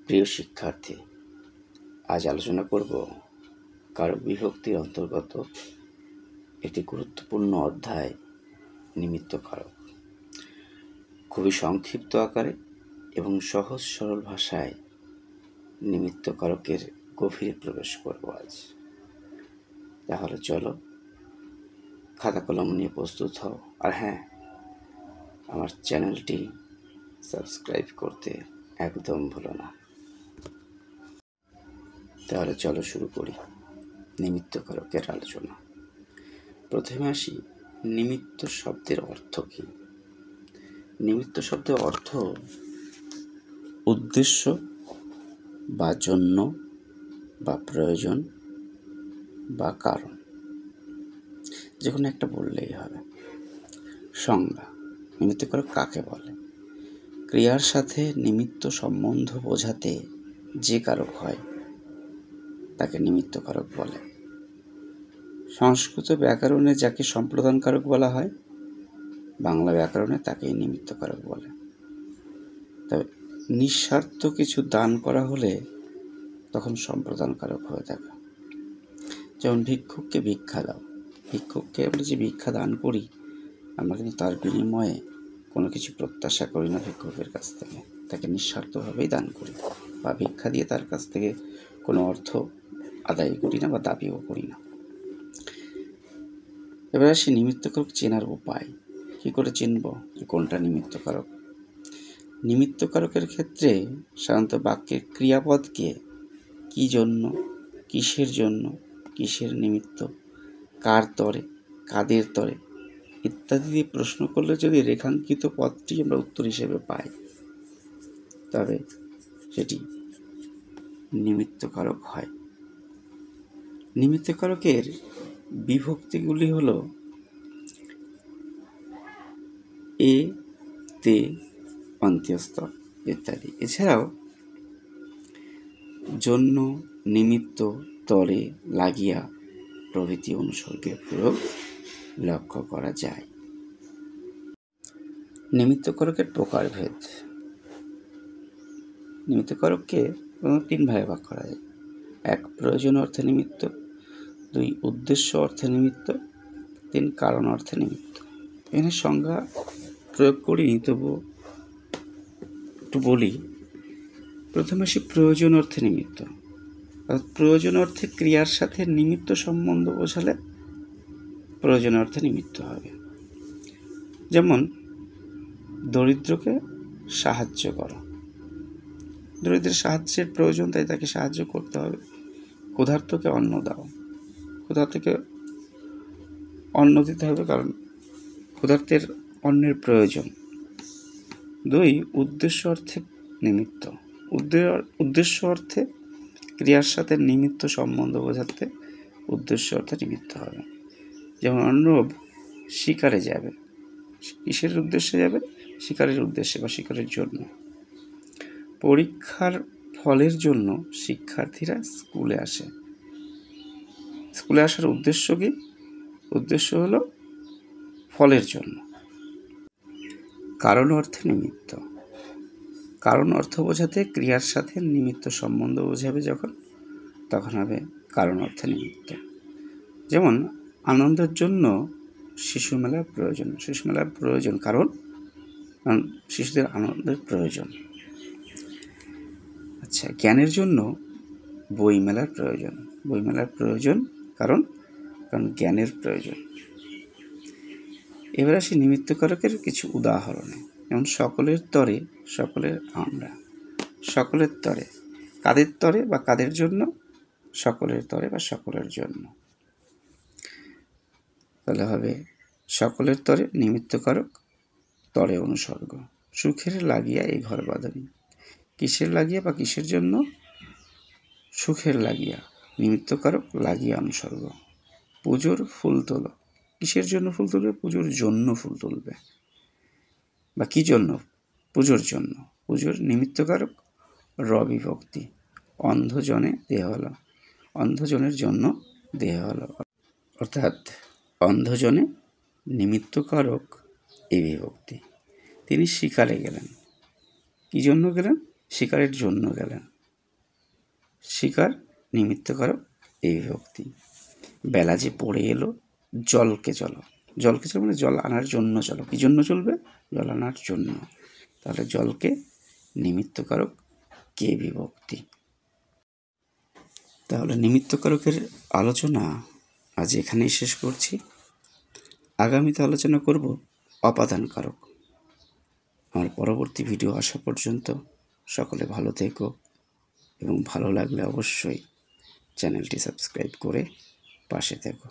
প্রিয় শিক্ষার্থী, আজ আলোচনা করব কারক বিভক্তির অন্তর্গত একটি গুরুত্বপূর্ণ অধ্যায় নিমিত্ত কারক। খুবই সংক্ষিপ্ত আকারে এবং সহজ সরল ভাষায় নিমিত্ত কারকের গভীরে প্রবেশ করব আজ। তাহলে চলো, খাতা কলম নিয়ে প্রস্তুত হও। আর হ্যাঁ, আমার চ্যানেলটি সাবস্ক্রাইব করতে একদম ভুলো না। তাহলে চলো শুরু করি নিমিত্ত কারকের আলোচনা। প্রথমে আসি নিমিত্ত শব্দের অর্থ কী। নিমিত্ত শব্দের অর্থ উদ্দেশ্য বা জন্য বা প্রয়োজন বা কারণ, যে কোনো একটা বললেই হবে। সংজ্ঞা: নিমিত্ত কারক কাকে বলে? ক্রিয়ার সাথে নিমিত্ত সম্বন্ধ বোঝাতে যে কারক হয় তাকে নিমিত্ত কারক বলে। সংস্কৃত ব্যাকরণে যাকে সম্প্রদান কারক বলা হয়, বাংলা ব্যাকরণে তাকেই নিমিত্ত কারক বলে। তবে নিঃস্বার্থ কিছু দান করা হলে তখন সম্প্রদান কারক হয়ে থাকে। যেমন ভিক্ষুককে ভিক্ষা দাও। ভিক্ষুককে আমরা যে ভিক্ষা দান করি, আমরা কিন্তু তার বিনিময়ে কোনো কিছু প্রত্যাশা করি না ভিক্ষুকের কাছ থেকে, তাকে নিঃস্বার্থভাবেই দান করি বা ভিক্ষা দিয়ে তার কাছ থেকে কোনো অর্থ আদায় করি না বা দাবিও করি না। এবার আসি নিমিত্ত কারক চেনার উপায়। কী করে চিনব যে কোনটা নিমিত্ত কারক? নিমিত্ত কারকের ক্ষেত্রে সাধারণত বাক্যের ক্রিয়াপদকে কি জন্য, কিসের জন্য, কিসের নিমিত্ত, কার তরে, কাদের তরে ইত্যাদি দিয়ে প্রশ্ন করলে যদি রেখাঙ্কিত পদটি আমরা উত্তর হিসেবে পাই, তবে সেটি নিমিত্ত কারক হয়। নিমিত্ত কারকের বিভক্তিগুলি হল এ, তে, অন্ত্যস্ত ইত্যাদি। এছাড়াও জন্য, নিমিত্ত, তরে, লাগিয়া প্রভৃতি অনুসর্গের প্রয়োগ লক্ষ্য করা যায়। নিমিত্ত কারকের প্রকারভেদ। নিমিত্ত কারককে তিন ভাগে ভাগ করা যায়। 1, প্রয়োজন অর্থে নিমিত্ত। 2, উদ্দেশ্য অর্থে নিমিত্ত। 3, কারণ অর্থে নিমিত্ত। এখানে সংজ্ঞা প্রয়োগ করিনি, তবু একটু বলি। প্রথমে আসি প্রয়োজন অর্থে নিমিত্ত। প্রয়োজন অর্থে ক্রিয়ার সাথে নিমিত্ত সম্বন্ধ বোঝালে প্রয়োজন অর্থে নিমিত্ত হবে। যেমন দরিদ্রকে সাহায্য করো। দরিদ্রের সাহায্যের প্রয়োজন, তাই তাকে সাহায্য করতে হবে। ক্ষুধার্তকে অন্ন দাও। ক্ষুধার্তকে অন্ন দিতে হবে, কারণ ক্ষুধার্তের অন্নের প্রয়োজন। 2, উদ্দেশ্য অর্থে নিমিত্ত। উদ্দেশ্য অর্থে ক্রিয়ার সাথে নিমিত্ত সম্বন্ধ বোঝাতে উদ্দেশ্য অর্থে নিমিত্ত হবে। যেমন অর্ণব শিকারে যাবে। কিসের উদ্দেশ্যে যাবে? শিকারের উদ্দেশ্যে বা শিকারের জন্য। পরীক্ষার ফলের জন্য শিক্ষার্থীরা স্কুলে আসে। স্কুলে আসার উদ্দেশ্য কি? উদ্দেশ্য হলো ফলের জন্য। কারণ অর্থে নিমিত্ত। কারণ অর্থ বোঝাতে ক্রিয়ার সাথে নিমিত্ত সম্বন্ধ বোঝাবে যখন, তখন হবে কারণ অর্থে নিমিত্ত। যেমন আনন্দের জন্য শিশু মেলার প্রয়োজন। শিশু মেলার প্রয়োজন কারণ শিশুদের আনন্দের প্রয়োজন। আচ্ছা, জ্ঞানের জন্য বই মেলার প্রয়োজন। বই মেলার প্রয়োজন কারণ জ্ঞানের প্রয়োজন। এবার আসি নিমিত্ত কারকের কিছু উদাহরণে। যেমন সকলের তরে, সকলের আমরা। সকলের তরে, কাদের তরে বা কাদের জন্য? সকলের তরে বা সকলের জন্য। তাহলে হবে সকলের তরে নিমিত্ত কারক, তরে অনুসর্গ। সুখের লাগিয়া এই ঘর বাঁধনি। কিসের লাগিয়া বা কিসের জন্য? সুখের লাগিয়া, নিমিত্ত কারক, লাগিয়া অনুসর্গ। পুজোর ফুল তোলো। কিসের জন্য ফুল তুলবে? পুজোর জন্য ফুল তুলবে। বা কি জন্য? পুজোর জন্য। পুজোর নিমিত্ত কারক, র বিভক্তি। অন্ধজনে দেহ হলো। অন্ধজনের জন্য দেহ হলো, অর্থাৎ অন্ধজনে নিমিত্ত কারক এই বিভক্তি। তিনি শিকারে গেলেন। কি জন্য গেলেন? শিকারের জন্য গেলেন। শিকার নিমিত্তকারক এই বিভক্তি। বেলা যে পড়ে এলো, জলকে চলো। জলকে চলো মানে জল আনার জন্য চলো। কী জন্য চলবে? জল আনার জন্য। তাহলে জলকে নিমিত্তকারক কে বিভক্তি। তাহলে নিমিত্তকারকের আলোচনা আজ এখানেই শেষ করছি। আগামীতে আলোচনা করব অপাদান কারক। আমার পরবর্তী ভিডিও আসা পর্যন্ত সকলে ভালো থেকো এবং ভালো লাগলে অবশ্যই চ্যানেলটি সাবস্ক্রাইব করে পাশে থেকো।